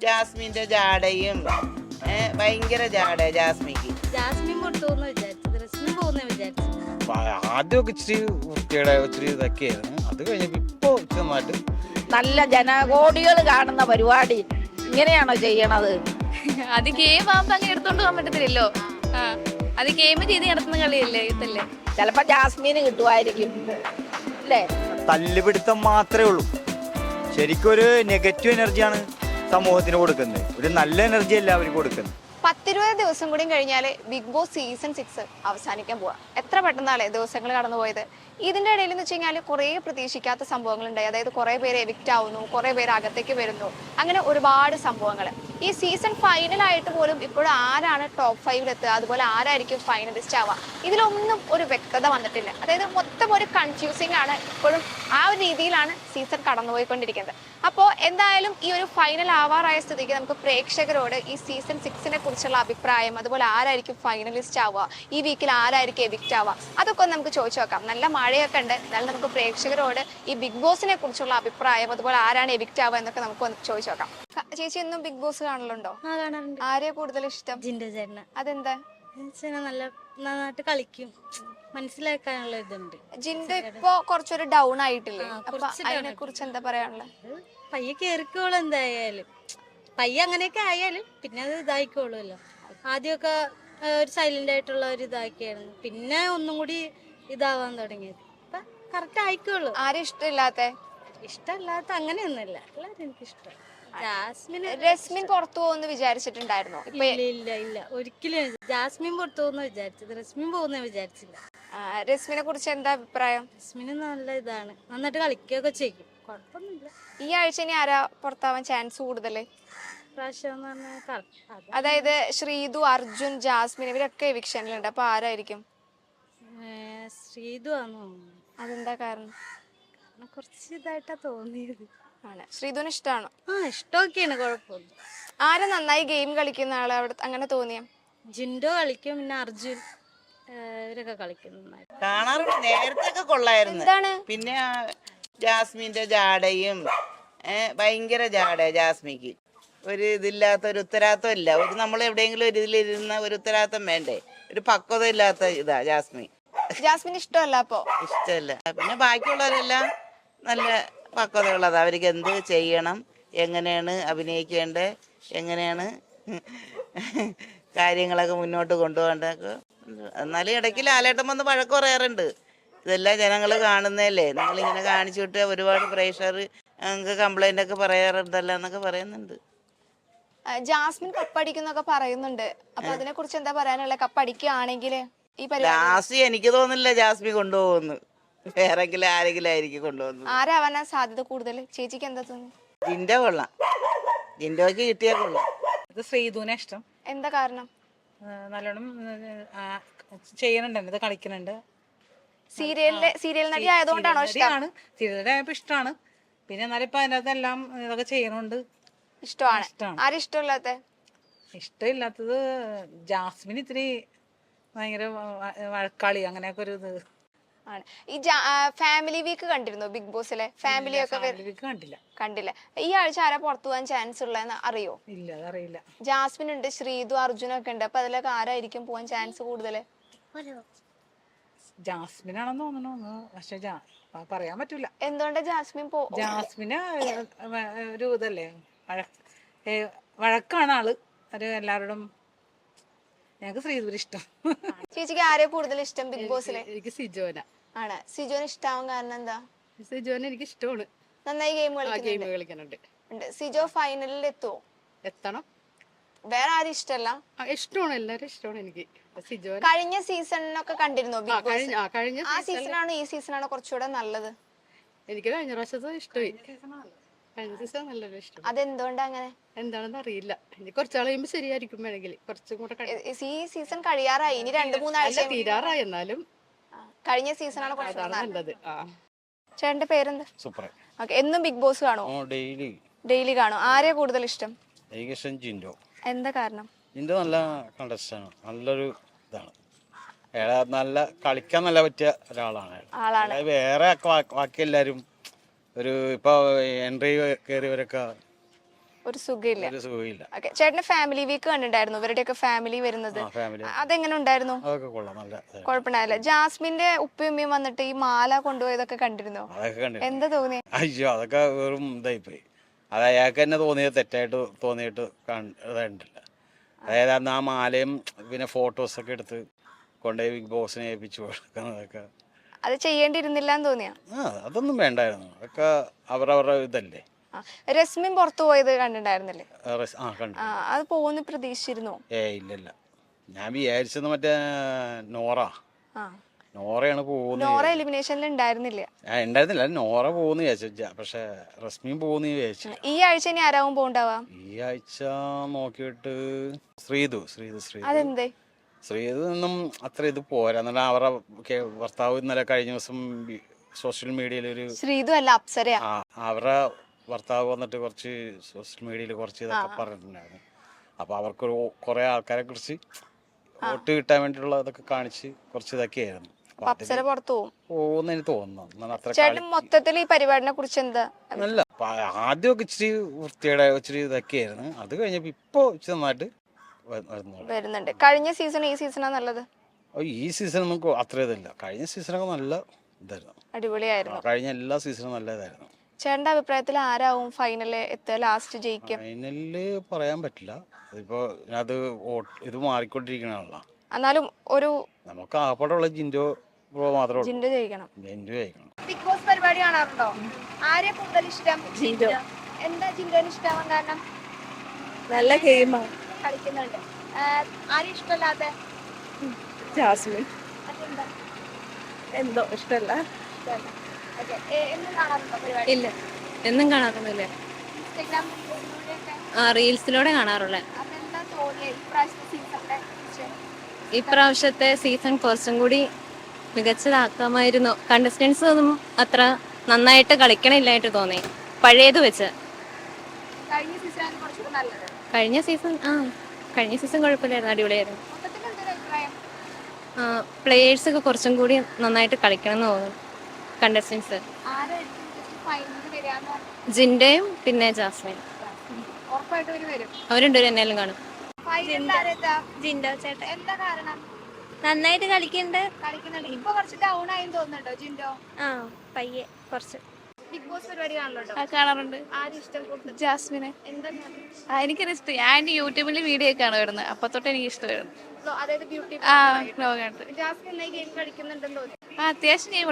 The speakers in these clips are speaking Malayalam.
ജാസ്മിന്റെ ജാടയും ഭയങ്കര ജാട ജാസ്മിക്ക്. ജാസ്മിൻ പൊട്ടുമെന്ന് വിചാരിച്ചത്, റസ്മിൻ പോകുന്ന വിചാരിച്ചു. ആദ്യമൊക്കെ ഇച്ചിരി വൃത്തിയുടെ ഇച്ചിരി ഇതൊക്കെയായിരുന്നു. അത് കഴിഞ്ഞപ്പോ ഇപ്പൊ ചെന്നായിട്ട് നല്ല ജനകോടികൾ കാണുന്ന പരിപാടി ഇങ്ങനെയാണോ ചെയ്യണത്? അത് ഗെയിം ആകുമ്പോ അങ്ങനെ എടുത്തോണ്ട് പോകാൻ പറ്റത്തില്ലല്ലോ. അത് ഗെയിം ചെയ്ത് നടത്തുന്ന കളിയല്ലേ, ഇതല്ലേ. ചിലപ്പോ ജാസ്മിന് കിട്ടുമായിരിക്കും അല്ലേ? തല്ലുപിടുത്തം മാത്രമേ ഉള്ളൂ. ശരിക്കും ഒരു നെഗറ്റീവ് എനർജിയാണ് സമൂഹത്തിന് കൊടുക്കുന്നത്, ഒരു നല്ല എനർജി അല്ല അവർ കൊടുക്കുന്നത്. 10-20 ദിവസം കൂടി കഴിഞ്ഞാൽ ബിഗ് ബോസ് സീസൺ 6 അവസാനിക്കാൻ പോവാ. എത്ര പെട്ടെന്നാണ് ദിവസങ്ങൾ കടന്നുപോയത്. ഇതിന്റെ ഇടയിൽ എന്ന് വെച്ച് കഴിഞ്ഞാൽ കുറേ പ്രതീക്ഷിക്കാത്ത സംഭവങ്ങളുണ്ടായി. അതായത് കുറേ പേര് എവിക്റ്റ് ആവുന്നു, കുറേ പേര് അകത്തേക്ക് വരുന്നു, അങ്ങനെ ഒരുപാട് സംഭവങ്ങൾ. ഈ സീസൺ ഫൈനലായിട്ട് പോലും ഇപ്പോഴും ആരാണ് ടോപ്പ് 5 എത്തുക, അതുപോലെ ആരായിരിക്കും ഫൈനലിസ്റ്റ് ആവുക, ഇതിലൊന്നും ഒരു വ്യക്തത വന്നിട്ടില്ല. അതായത് മൊത്തം ഒരു കൺഫ്യൂസിംഗ് ആണ് ഇപ്പോഴും. ആ ഒരു രീതിയിലാണ് സീസൺ കടന്നുപോയിക്കൊണ്ടിരിക്കുന്നത്. അപ്പോൾ എന്തായാലും ഈ ഒരു ഫൈനൽ ആവാറായ സ്ഥിതിക്ക് നമുക്ക് പ്രേക്ഷകരോട് ഈ സീസൺ 6നെ കുറിച്ചുള്ള അഭിപ്രായം, അതുപോലെ ആരായിരിക്കും ഫൈനലിസ്റ്റ് ആവുക, ഈ വീക്കിൽ ആരായിരിക്കും എവിക്റ്റ് ആവുക, അതൊക്കെ ഒന്ന് നമുക്ക് ചോദിച്ചു നോക്കാം. നല്ല മഴയൊക്കെ ഉണ്ട്, എന്നാലും നമുക്ക് പ്രേക്ഷകരോട് ഈ ബിഗ് ബോസിനെ കുറിച്ചുള്ള അഭിപ്രായം, അതുപോലെ ആരാണ് എവിക്റ്റ് ആവുക എന്നൊക്കെ നമുക്ക് ഒന്ന് ചോദിച്ചു നോക്കാം. ചേച്ചി ഇന്നും ബിഗ് ബോസ് കാണലുണ്ടോ? കാണാറുണ്ട്. ആരെയാ കൂടുതൽ ഇഷ്ടം? ജിൻഡോ ചേട്ടന്. അതെന്താ? നല്ല നന്നായിട്ട് കളിക്കും, മനസ്സിലാക്കാനുള്ള ഇതുണ്ട്. ജിൻഡോ ഇപ്പൊ കുറച്ചൊരു ഡൗൺ ആയിട്ടില്ലേ? അപ്പൊ അതിനെ കുറിച്ച് എന്താ പറയാനുള്ളത്? പയ്യെ കേറിക്കോളും, എന്തായാലും പയ്യെ അങ്ങനെയൊക്കെ ആയാലും പിന്നെ അത് ഇതായിക്കോളുമല്ലോ. ആദ്യമൊക്കെ ഒരു സൈലന്റ് ആയിട്ടുള്ള ഒരു ഇതാക്കിയായിരുന്നു, പിന്നെ ഒന്നും കൂടി ഇതാവാൻ തുടങ്ങിയത്. അപ്പൊ കറക്റ്റ് ആയിക്കോളൂ. ആരും ഇഷ്ടമില്ലാത്ത? ഇഷ്ടമല്ലാത്ത അങ്ങനെയൊന്നുമില്ല, എല്ലാവരും എനിക്കിഷ്ടം. രസ്മിൻ പുറത്തു പോകുമെന്ന് വിചാരിച്ചിട്ടുണ്ടായിരുന്നോ? ഇല്ല ഒരിക്കലും ജാസ്മിൻ പുറത്തു പോകുന്ന വിചാരിച്ചത്, റസ്മിൻ പോകുന്ന വിചാരിച്ചില്ല. രസ്മിനെ കുറിച്ച് എന്താ അഭിപ്രായം? റസ്മിന് നല്ല ഇതാണ്, നന്നായിട്ട് കളിക്കുകയൊക്കെ ചെയ്യും, കുഴപ്പമൊന്നുമില്ല. ഈ ആഴ്ച ഇനി ആരാ പുറത്താവാൻ ചാൻസ് കൂടുതല്? പ്രാവശ്യം അതായത് ശ്രീതു, അർജുൻ, ജാസ്മിൻ ഇവരൊക്കെ എവിക്ഷനിലുണ്ട്. അപ്പൊ ആരായിരിക്കും? ശ്രീതു ആണെന്ന് തോന്നുന്നു. അതെന്താ കാരണം? കുറച്ച് ഇതായിട്ടാ തോന്നിയത്. ആണ്. ശ്രീതുവിന് ഇഷ്ടമാണോ? ഇഷ്ടമൊക്കെയാണ്, കുഴപ്പമില്ല. ആര് നന്നായി ഗെയിം കളിക്കുന്ന ആള് അവിടെ അങ്ങനെ തോന്നിയ? ജിൻഡോ കളിക്കും, പിന്നെ അർജുൻ ഇവരൊക്കെ കളിക്കും നന്നായി. കാണാറുണ്ട്, നേരത്തെ ഒക്കെ കൊള്ളായിരുന്നു. എന്താണ്? പിന്നെ ജാസ്മിന്റെ ജാടയും ഭയങ്കര ജാട ജാസ്മിക്ക്. ഒരു ഇതില്ലാത്ത ഒരു ഉത്തരവാദിത്വം ഇല്ല. ഒരു നമ്മൾ എവിടെയെങ്കിലും ഒരു ഇതിലിരുന്ന ഒരു ഉത്തരവാദിത്വം വേണ്ടേ? ഒരു പക്വത ഇല്ലാത്ത ഇതാ ജാസ്മിൻ. ജാസ്മിൻ ഇഷ്ടമല്ല അപ്പൊ? ഇഷ്ടമല്ല. പിന്നെ ബാക്കിയുള്ളവരെല്ലാം നല്ല പക്വതയുള്ളത്. അവർക്ക് എന്ത് ചെയ്യണം, എങ്ങനെയാണ് അഭിനയിക്കേണ്ടത്, എങ്ങനെയാണ് കാര്യങ്ങളൊക്കെ മുന്നോട്ട് കൊണ്ടുപോകേണ്ടതൊക്കെ. എന്നാലും ഇടയ്ക്ക് ലാലേട്ടൻ വന്ന് വഴക്ക് പറയാറുണ്ട്. ഇതെല്ലാം ജനങ്ങൾ കാണുന്നതല്ലേ, നിങ്ങളിങ്ങനെ കാണിച്ചു വിട്ട് ഒരുപാട് പ്രേക്ഷകർ ഞങ്ങൾക്ക് കംപ്ലൈൻ്റ് ഒക്കെ പറയാറുണ്ടല്ലോ എന്നൊക്കെ പറയുന്നുണ്ട്. ജാസ്മിൻ കപ്പടിക്കുന്നൊക്കെ പറയുന്നുണ്ട്. അപ്പൊ അതിനെ കുറിച്ച് എന്താ പറയാനുള്ളത്? കപ്പടിക്കുകയാണെങ്കിൽ ഈ ലാസ്റ്റ് എനിക്ക് തോന്നുന്നില്ല ജാസ്മിൻ കൊണ്ടുപോകുന്നു, വേറെങ്കിലും ആരെങ്കിലും ആയിരിക്കും കൊണ്ടുപോകുന്നു. ആരാവാനാ സാധ്യത കൂടുതൽ? ചേച്ചിക്ക് എന്താ തോന്നുന്നു? ജിൻഡോ കൊള്ളാം, ജിൻഡോക്ക് കിട്ടിയാൽ കൊള്ളാം. ഇത് ശ്രീധുവിനെ ഇഷ്ടം. എന്താ കാരണം? നല്ലോണം ചെയ്യുന്നുണ്ട്, കളിക്കുന്നുണ്ട്. സീരിയൽ നടി ആയതുകൊണ്ടാണോ ഇഷ്ടം? സീരിയലായപ്പോ ഇഷ്ടമാണ്. പിന്നെ എന്നാലും ഇപ്പൊ അതിനകത്ത് എല്ലാം ഇതൊക്കെ ചെയ്യണുണ്ട്. ഇഷ്ടമാണ്. ആരും ഇഷ്ടമില്ലാത്ത? ഇഷ്ടമില്ലാത്തത് ജാസ്മിൻ ഇത്തിരി ഭയങ്കര വഴക്കാളി, അങ്ങനെയൊക്കെ ഒരു ഇത് ആണ്. ഈ ഫാമിലി വീക്ക് കണ്ടിരുന്നു ബിഗ് ബോസിലെ? ഫാമിലി ഒക്കെ കണ്ടില്ല. ഈ ആഴ്ച ആരാ പുറത്തു പോകാൻ ചാൻസ് ഉള്ളതെന്ന് അറിയോ? ഇല്ല, അതറിയില്ല. ജാസ്മിൻ ഉണ്ട്, ശ്രീതു, അർജുൻ ഒക്കെ ഉണ്ട്. അപ്പൊ അതിലൊക്കെ ആരായിരിക്കും പോവാൻ ചാൻസ് കൂടുതല്? ജാസ്മിൻ ആണെന്ന് തോന്നണു, പക്ഷെ പറയാൻ പറ്റൂല. എന്തുകൊണ്ട് ജാസ്മിൻ ജാസ്മിന് ഒരു ഇതല്ലേ, വഴക്കാണ് ആള്. ഒരു എല്ലാവരോടും. ഞങ്ങക്ക് ശ്രീധുവിന് ഇഷ്ടം. ചേച്ചിക്ക് ആരെ കൂടുതൽ ഇഷ്ടം ബിഗ് ബോസിലെ? എനിക്ക് സിജോന ആണ്. സിജോന് ഇഷ്ടാവാൻ കാരണം എന്താ? സിജോനെ എനിക്ക് ഇഷ്ടമാണ്, നന്നായി ഗെയിം കളിക്കാനുണ്ട്. സിജോ ഫൈനലിൽ എത്തണം. വേറെ ആരും ഇഷ്ടമല്ല? ഇഷ്ടമാണ്, എല്ലാരും ഇഷ്ടമാണ് എനിക്ക്. സിജോന കഴിഞ്ഞ സീസണിനൊക്കെ കണ്ടിരുന്നോ ബിഗ് ബോസ്? ആ സീസണാണോ ഈ സീസണാണോ കുറച്ചുകൂടെ നല്ലത്? എനിക്ക് കഴിഞ്ഞ പ്രാവശ്യത്തെ ഇഷ്ടമായി. കഴിഞ്ഞ സീസൺ നല്ലൊരു ഇഷ്ടം. അതെന്തുകൊണ്ടാ അങ്ങനെ? എന്താണെന്ന് അറിയില്ല. ഇനി കുറച്ചാൾ കഴിയുമ്പോ ശരിയായിരിക്കും. വേണമെങ്കിൽ കുറച്ചും കൂടെ ഈ സീസൺ കഴിയാറായി, ഇനി 2-3 ആഴ്ച തീരാറായി. എന്നാലും കഴിഞ്ഞ സീസണാണ് കുറച്ചുകൂടെ നല്ലത്. ചേട്ടന്റെ പേരെന്താ? സൂപ്പർ. ഓക്കെ. എന്നും ബിഗ് ബോസ് കാണോ? ഡെയിലി കാണോ? ആരെയാ കൂടുതൽ ഇഷ്ടം? ജിൻഡോ. എന്താ കാരണം? ജിൻഡോ നല്ല കണ്ടസ്റ്റാണ്, നല്ലൊരു ഇതാണ്, നല്ല കളിക്കാൻ നല്ല പറ്റിയ ഒരാളാണ്. വേറെ ബാക്കി എല്ലാവരും ഒരു ഇപ്പൊ എൻട്രി കയറിയവരൊക്കെ ഒരു സുഖമില്ല. ഒരു സുഖമില്ല. ഓക്കെ, ചേട്ടന് ഫാമിലി വീക്ക് കണ്ടിട്ടുണ്ടായിരുന്നു, ഇവരുടെയൊക്കെ ഫാമിലി വരുന്നത്, ഫാമിലി അതെങ്ങനെ ഉണ്ടായിരുന്നു? അതൊക്കെ കൊള്ളാം, നല്ല കുഴപ്പമുണ്ടായില്ല. ജാസ്മിന്റെ ഉപ്പയും ഉമ്മയും വന്നിട്ട് ഈ മാല കൊണ്ടുപോയതൊക്കെ കണ്ടിരുന്നോ? അതൊക്കെ കണ്ടു. എന്താ തോന്നിയ? അയ്യോ, അതൊക്കെ വെറും ഇതായിപ്പോയി. അത് അയാൾക്ക് തന്നെ തോന്നിയത് തെറ്റായിട്ട് തോന്നിയിട്ട് ഇതായിട്ടില്ല. അതായത് അന്ന് ആ മാലയും പിന്നെ ഫോട്ടോസൊക്കെ എടുത്ത് കൊണ്ടുപോയി ബിഗ് ബോസിനെ ഏൽപ്പിച്ചു കൊടുക്കുന്നതൊക്കെ അത് ചെയ്യേണ്ടിയിരുന്നില്ല എന്ന് തോന്നിയാ? അതൊന്നും വേണ്ടായിരുന്നു. അതൊക്കെ അവരവരുടെ ഇതല്ലേ. രശ്മിൻ പുറത്തു പോയത് കണ്ടിട്ടുണ്ടായിരുന്നില്ലേ? കണ്ടു. അത് പോകുന്ന പ്രതീക്ഷിച്ചിരുന്നു? ഇല്ലില്ല, ഞാൻ വിചാരിച്ചത് മറ്റേ നോറയാണ് പോകുന്നത്. നോറ എലിമിനേഷനിൽ ഉണ്ടായിരുന്നില്ല. ഉണ്ടായിരുന്നില്ല, നോറ പോകുന്നു വിചാരിച്ചു. പക്ഷെ റസ്മിൻ പോകുന്നു വിചാരിച്ചു. ഈ ആഴ്ച ഇനി ആരാവും പോണ്ടാവാ? ഈ ആഴ്ച നോക്കിയിട്ട് ശ്രീതു. അതെന്തേ? ശ്രീതു നിന്നും അത്ര ഇത് പോരാ. എന്നാൽ അവരുടെ ഭർത്താവ് ഇന്നലെ കഴിഞ്ഞ ദിവസം സോഷ്യൽ മീഡിയയിൽ ഒരു ശ്രീതു അല്ല, അപ്സരയാ. അവരുടെ ഭർത്താവ് വന്നിട്ട് കുറച്ച് സോഷ്യൽ മീഡിയയിൽ കുറച്ച് ഇതൊക്കെ പറഞ്ഞിട്ടുണ്ടായിരുന്നു. അപ്പൊ അവർക്ക് കുറെ ആൾക്കാരെ കുറിച്ച് വോട്ട് കിട്ടാൻ വേണ്ടിയിട്ടുള്ള ഇതൊക്കെ കാണിച്ച് കുറച്ച് ഇതൊക്കെയായിരുന്നു. അപ്സര പുറത്തു പോകുന്ന എനിക്ക് തോന്നുന്നു. ചേട്ടൻ മൊത്തത്തിൽ ഈ പരിപാടിനെ കുറിച്ച് എന്താ? നല്ല ആദ്യമൊക്കെ ഇച്ചിരി വൃത്തിയുടെ ഇച്ചിരി ഇതൊക്കെയായിരുന്നു. അത് കഴിഞ്ഞപ്പോ ഇപ്പൊ ഇച്ചിരി നന്നായിട്ട് വരുന്നുണ്ട്. കഴിഞ്ഞ സീസൺ ഈ സീസണാ നല്ലത്? ഈ സീസണൊന്നും അത്ര ഇതില്ല. കഴിഞ്ഞ സീസണൊക്കെ നല്ല ഇതായിരുന്നു, അടിപൊളിയായിരുന്നു. കഴിഞ്ഞ എല്ലാ സീസണും നല്ല ഇതായിരുന്നു. ചേട്ടന്റെ അഭിപ്രായത്തിൽ ആരാവും ഫൈനല് എത്തുക, ലാസ്റ്റ് ജയിക്കും? ഫൈനലില് പറയാൻ പറ്റില്ല. അതിപ്പോ അത് ഇത് മാറിക്കൊണ്ടിരിക്കണല്ലോ. എന്നാലും ഒരു നമുക്ക് ആപ്പാടുള്ള ജിൻഡോ മാത്രമേ ജിൻഡോ ജയിക്കണം. ബിഗ് ബോസ് പരിപാടി കാണാറുണ്ടോ? ആരെ കൂടുതൽ ഇഷ്ടം? ജിൻഡോ. എന്താ ജിൻഡോന് ഇഷ്ടമാവാൻ കാരണം? നല്ല ഗെയിമാണ് കളിക്കുന്നുണ്ട്. ആരും ഇഷ്ടമല്ലാത്ത? ജാസ്മിൻ. അതെന്താ? എന്തോ ഇഷ്ടമല്ല. എന്നും കാണാറുണ്ടോ പരിപാടി? ഇല്ല, എന്നും കാണാറൊന്നുമില്ല. ഇൻസ്റ്റാഗ്രാം റീൽസിലൂടെ കാണാറുള്ളത്. അതെന്താ തോന്നിയത് ഇപ്രാവശ്യത്തെ സീസണിനെ കുറിച്ച്? ഇപ്രാവശ്യത്തെ സീസൺ കുറച്ചും കൂടി മികച്ചതാക്കാമായിരുന്നു. കണ്ടസ്റ്റൻസ് ഒന്നും അത്ര നന്നായിട്ട് കളിക്കണില്ലായിട്ട് തോന്നി പഴയത് വെച്ച്. കഴിഞ്ഞ സീസണാണ് കുറച്ചുകൂടി നല്ലത്. കഴിഞ്ഞ സീസൺ കുഴപ്പമില്ലായിരുന്നു, അടിപൊളിയായിരുന്നു. മൊത്തത്തിൽ എന്തൊരു അഭിപ്രായം? പ്ലേയേഴ്സ് ഒക്കെ കുറച്ചും കൂടി നന്നായിട്ട് കളിക്കണം എന്ന് തോന്നുന്നു. കണ്ടസ്റ്റൻസ് ഫൈനലിൽ വരാന്ന് ജിൻഡയും പിന്നെ ജാസ്മിൻ, ഉറപ്പായിട്ട് വരും. അവർ രണ്ടുപേരും എന്നാലും കാണും. ജിൻഡോ ചേട്ടൻ എന്താ കാരണം? നന്നായിട്ട് കളിക്കുന്നുണ്ട്. ഇപ്പൊ കുറച്ച് ഡൗൺ ആയി തോന്നുന്നുണ്ടോ ജിൻഡോ? പയ്യെ കുറച്ച്. ബിഗ് ബോസ് പരിപാടി കാണലുണ്ടോ? കാണാറുണ്ട്. ആരും ഇഷ്ടം കൂടുതൽ? ജാസ്മിനെ. എന്താ? എനിക്കത് ഇഷ്ടം. ഞാൻ യൂട്യൂബിൽ വീഡിയോ ഒക്കെ ആണ് വരുന്നത്, അപ്പൊ തൊട്ട് എനിക്ക് ഇഷ്ടമായിരുന്നു. അതായത് ബ്യൂട്ടി ജാസ്മിൻ ഈ ഗെയിം കളിക്കുന്നുണ്ടെന്ന് തോന്നി. അത്യാവശ്യം ഗെയിം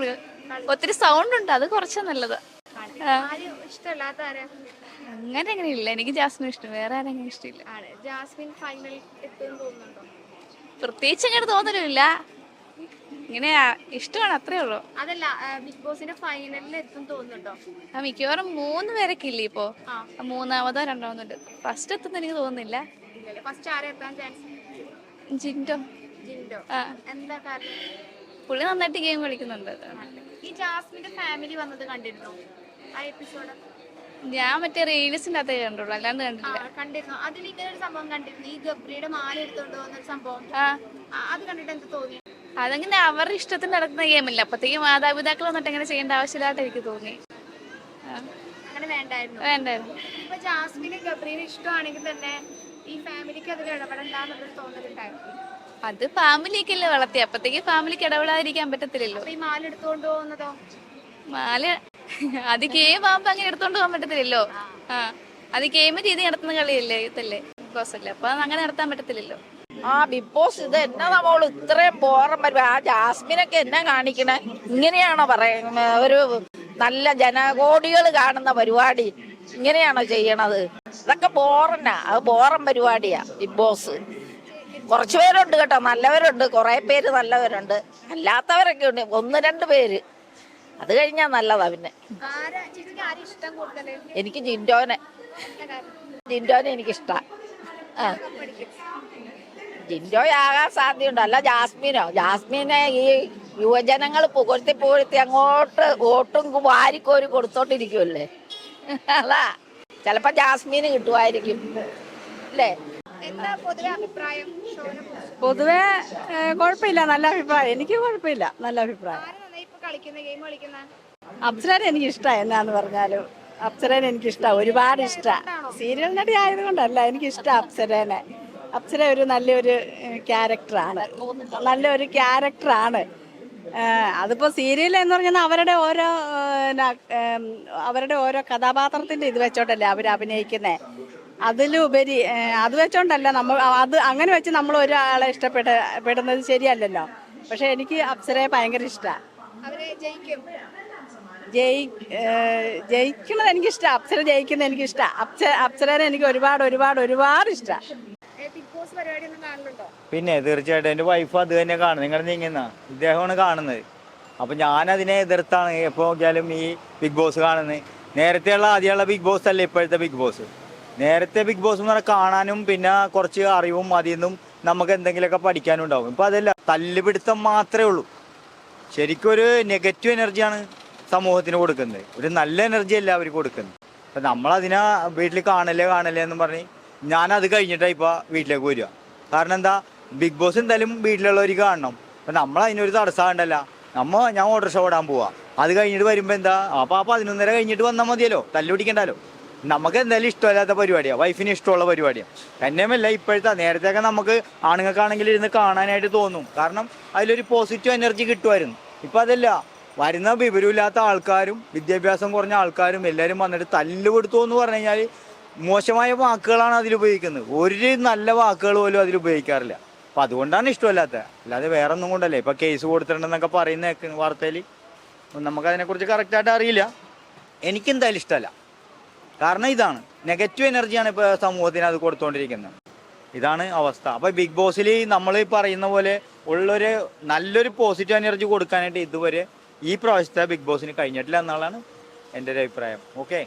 ഒത്തിരി സൗണ്ട് ഉണ്ട്, അത് കുറച്ച് നല്ലത്. ആരും ഇഷ്ടമല്ലാത്ത ആരാ? അങ്ങനെ എങ്ങനെയില്ല, എനിക്ക് ജാസ്മിൻ ഇഷ്ടം, വേറെ ആരെങ്കിലും ഇഷ്ടമില്ല. ജാസ്മിൻ ഫൈനലിൽ എത്തുമെന്ന് തോന്നുന്നുണ്ടോ? പ്രത്യേകിച്ച് അങ്ങനെ തോന്നലില്ല, ഇങ്ങനെ ഇഷ്ടമാണ്, അത്രേ ഉള്ളൂ. അതല്ല, ബിഗ് ബോസിന്റെ ഫൈനലിൽ എത്തും തോന്നുന്നുണ്ടോ? മിക്കവാറും 3 പേരൊക്കെ ഇല്ലേ ഇപ്പോ, മൂന്നാമതോ രണ്ടാമതോ ഉണ്ട്. ഫസ്റ്റ് എത്തുന്ന എനിക്ക് തോന്നുന്നില്ല. ഫസ്റ്റ് ആരെ എത്താൻ ചാൻസ്? ജിൻഡോ. എന്താ കാരണം? പുള്ളി നന്നായിട്ട് ഗെയിം കളിക്കുന്നുണ്ട്. ഈ ജാസ്മിന്റെ ഫാമിലി വന്നത് കണ്ടിരുന്നു ആ എപ്പിസോഡ്? ഞാൻ മറ്റേ റീൽസിന്റെ അകത്തേ കണ്ടുള്ളൂ, അല്ലാണ്ട് കണ്ടിരുന്നു. അതിൽ ഇങ്ങനെ ഒരു സംഭവം കണ്ടിരുന്നു, ഈ ഗബ്രിയുടെ മാല എടുത്തോണ്ട് പോകുന്ന ഒരു സംഭവം. അത് കണ്ടിട്ട് എന്ത് തോന്നി? അതങ്ങനെ അവരുടെ ഇഷ്ടത്തിന് നടക്കുന്ന ഗെയിമില്ല, അപ്പത്തേക്ക് മാതാപിതാക്കൾ വന്നിട്ട് അങ്ങനെ ചെയ്യേണ്ട ആവശ്യമില്ലാട്ട് എനിക്ക് തോന്നി. അങ്ങനെ വേണ്ടായിരുന്നു. ഇപ്പൊ ജാസ്മിന് ഗബ്രിനെ ഇഷ്ടമാണെങ്കിൽ തന്നെ ഈ ഫാമിലിക്ക് അതിൽ ഇടപെടണ്ടെന്നുള്ളൊരു തോന്നലുണ്ടായിരുന്നു. അത് ഫാമിലിക്കല്ലേ വളർത്തി, അപ്പത്തേക്ക് ഫാമിലിക്ക് ഇടപെടാതിരിക്കാൻ പറ്റത്തില്ലല്ലോ. ഈ മാല എടുത്തോണ്ട് പോകുന്നതോ? മാല അത് ഗെയിം ആകുമ്പോ അങ്ങനെ എടുത്തോണ്ട് പോകാൻ പറ്റത്തില്ലല്ലോ. അത് ഗെയിം രീതി നടത്തുന്ന കളിയല്ലേ, ഇതല്ലേ ബിഗ് ബോസ് അല്ലേ, അപ്പൊ അങ്ങനെ നടത്താൻ പറ്റത്തില്ലല്ലോ. ബിഗ് ബോസ് ഇത് എന്നാ നമ്മൾ ഇത്രയും ബോറം വരും. ആ ജാസ്മിനൊക്കെ എന്നാ കാണിക്കണേ? ഇങ്ങനെയാണോ പറയുന്നത്? ഒരു നല്ല ജനകോടികൾ കാണുന്ന പരിപാടി ഇങ്ങനെയാണോ ചെയ്യണത്? ഇതൊക്കെ ബോറന്നാ, അത് ബോറം പരിപാടിയാ ബിഗ് ബോസ്. കുറച്ചു പേരുണ്ട് കേട്ടോ, നല്ലവരുണ്ട്, കുറെ പേര് നല്ലവരുണ്ട്, അല്ലാത്തവരൊക്കെ ഉണ്ട് 1-2 പേര്. അത് കഴിഞ്ഞാൽ നല്ലതാ. പിന്നെ എനിക്ക് ജിൻഡോനെ എനിക്കിഷ്ടാ. ജിൻഡോ ആകാൻ സാധ്യതയുണ്ട്. അല്ല ജാസ്മിനെ ഈ യുവജനങ്ങൾ പുകഴ്ത്തി അങ്ങോട്ട് വോട്ടും വാരിക്കോരി കൊടുത്തോണ്ടിരിക്കുമല്ലേ. അതാ ചിലപ്പോ ജാസ്മിന് കിട്ടുമായിരിക്കും അല്ലേ? എന്താ പൊതുവെ അഭിപ്രായം? പൊതുവെ കുഴപ്പമില്ല, നല്ല അഭിപ്രായം. എനിക്ക് കുഴപ്പമില്ല, നല്ല അഭിപ്രായം. ഗെയിം കളിക്കുന്ന അപ്സരനെ എനിക്ക് ഇഷ്ടമായി. എന്നാന്ന് പറഞ്ഞാലും അപ്സരേനെ എനിക്കിഷ്ടമാണ്, ഒരുപാട് ഇഷ്ടമാണ്. സീരിയൽ നടി ആയതുകൊണ്ടല്ല, എനിക്കിഷ്ടം അപ്സരേനെ. അപ്സര ഒരു നല്ലൊരു ക്യാരക്ടറാണ്, നല്ലൊരു ക്യാരക്ടറാണ്. അതിപ്പോൾ സീരിയൽ എന്ന് പറഞ്ഞാൽ അവരുടെ ഓരോ കഥാപാത്രത്തിൻ്റെ ഇത് വെച്ചോണ്ടല്ലേ അവർ അഭിനയിക്കുന്നത്. അതിലുപരി അത് വെച്ചോണ്ടല്ല അത് അങ്ങനെ വെച്ച് നമ്മൾ ഒരാളെ ഇഷ്ടപ്പെടുന്നത് ശരിയല്ലല്ലോ. പക്ഷെ എനിക്ക് അപ്സരയെ ഭയങ്കര ഇഷ്ടമാണ്. ജയിക്കുന്നത് എനിക്കിഷ്ടം, അപ്സര ജയിക്കുന്നത് എനിക്കിഷ്ടം. അപ്സരനെ എനിക്ക് ഒരുപാട് ഇഷ്ടമാണ്. പിന്നെ തീർച്ചയായിട്ടും എൻ്റെ വൈഫ് അത് തന്നെ കാണുന്നത്. നിങ്ങൾ നീങ്ങുന്ന ഇദ്ദേഹമാണ് കാണുന്നത്. അപ്പം ഞാനതിനെ എതിർത്താണ് എപ്പോൾ നോക്കിയാലും ഈ ബിഗ് ബോസ് കാണുന്നത്. നേരത്തെയുള്ള ആദ്യമുള്ള ബിഗ് ബോസ് അല്ല ഇപ്പോഴത്തെ ബിഗ് ബോസ്. നേരത്തെ ബിഗ് ബോസ് എന്ന് പറഞ്ഞാൽ കാണാനും പിന്നെ കുറച്ച് അറിവും അതിൽ നിന്നും നമുക്ക് എന്തെങ്കിലുമൊക്കെ പഠിക്കാനും ഉണ്ടാവും. ഇപ്പം അതല്ല, തല്ലുപിടുത്തം മാത്രമേ ഉള്ളൂ. ശരിക്കും ഒരു നെഗറ്റീവ് എനർജിയാണ് സമൂഹത്തിന് കൊടുക്കുന്നത്, ഒരു നല്ല എനർജി അല്ല അവർ കൊടുക്കുന്നത്. അപ്പം നമ്മളതിനെ വീട്ടിൽ കാണല്ലേ എന്ന് പറഞ്ഞ് ഞാനത് കഴിഞ്ഞിട്ടാണ് ഇപ്പോൾ വീട്ടിലേക്ക് വരിക. കാരണം എന്താ, ബിഗ് ബോസ് എന്തായാലും വീട്ടിലുള്ളവർക്ക് കാണണം. അപ്പം നമ്മളതിനൊരു തടസ്സമുണ്ടല്ല. ഞാൻ ഓട്ടോറിക്ഷ ഓടാൻ പോവാം, അത് കഴിഞ്ഞിട്ട് വരുമ്പോൾ എന്താ അപ്പോൾ 11:30 കഴിഞ്ഞിട്ട് വന്നാൽ മതിയല്ലോ, തല്ലു പിടിക്കണ്ടല്ലോ. നമുക്ക് എന്തായാലും ഇഷ്ടമല്ലാത്ത പരിപാടിയാണ്, വൈഫിന് ഇഷ്ടമുള്ള പരിപാടിയാണ്. തന്നെയുമല്ല ഇപ്പോഴത്തെ, നേരത്തെയൊക്കെ നമുക്ക് ആണുങ്ങൾക്കാണെങ്കിൽ ഇരുന്ന് കാണാനായിട്ട് തോന്നും, കാരണം അതിലൊരു പോസിറ്റീവ് എനർജി കിട്ടുമായിരുന്നു. ഇപ്പം അതല്ല, വരുന്ന വിവരമില്ലാത്ത ആൾക്കാരും വിദ്യാഭ്യാസം കുറഞ്ഞ ആൾക്കാരും എല്ലാവരും വന്നിട്ട് തല്ലുപെടുത്തു എന്ന് പറഞ്ഞു കഴിഞ്ഞാൽ മോശമായ വാക്കുകളാണ് അതിലുപയോഗിക്കുന്നത്. ഒരു നല്ല വാക്കുകൾ പോലും അതിലുപയോഗിക്കാറില്ല. അപ്പം അതുകൊണ്ടാണ് ഇഷ്ടമല്ലാത്തത്, അല്ലാതെ വേറെ ഒന്നും കൊണ്ടല്ലേ. ഇപ്പം കേസ് കൊടുത്തിട്ടുണ്ടെന്നൊക്കെ പറയുന്ന വാർത്തയിൽ നമുക്കതിനെക്കുറിച്ച് കറക്റ്റായിട്ട് അറിയില്ല. എനിക്കെന്തായാലും ഇഷ്ടമല്ല. കാരണം ഇതാണ് നെഗറ്റീവ് എനർജിയാണ് ഇപ്പോൾ സമൂഹത്തിന് അത് കൊടുത്തുകൊണ്ടിരിക്കുന്നത്. ഇതാണ് അവസ്ഥ. അപ്പോൾ ബിഗ് ബോസിൽ നമ്മൾ പറയുന്ന പോലെ ഉള്ളൊരു നല്ലൊരു പോസിറ്റീവ് എനർജി കൊടുക്കാനായിട്ട് ഇതുവരെ ഈ പ്രാവശ്യത്തെ ബിഗ് ബോസിന് കഴിഞ്ഞിട്ടില്ല എന്നുള്ളതാണ് എൻ്റെ ഒരു അഭിപ്രായം. ഓക്കെ.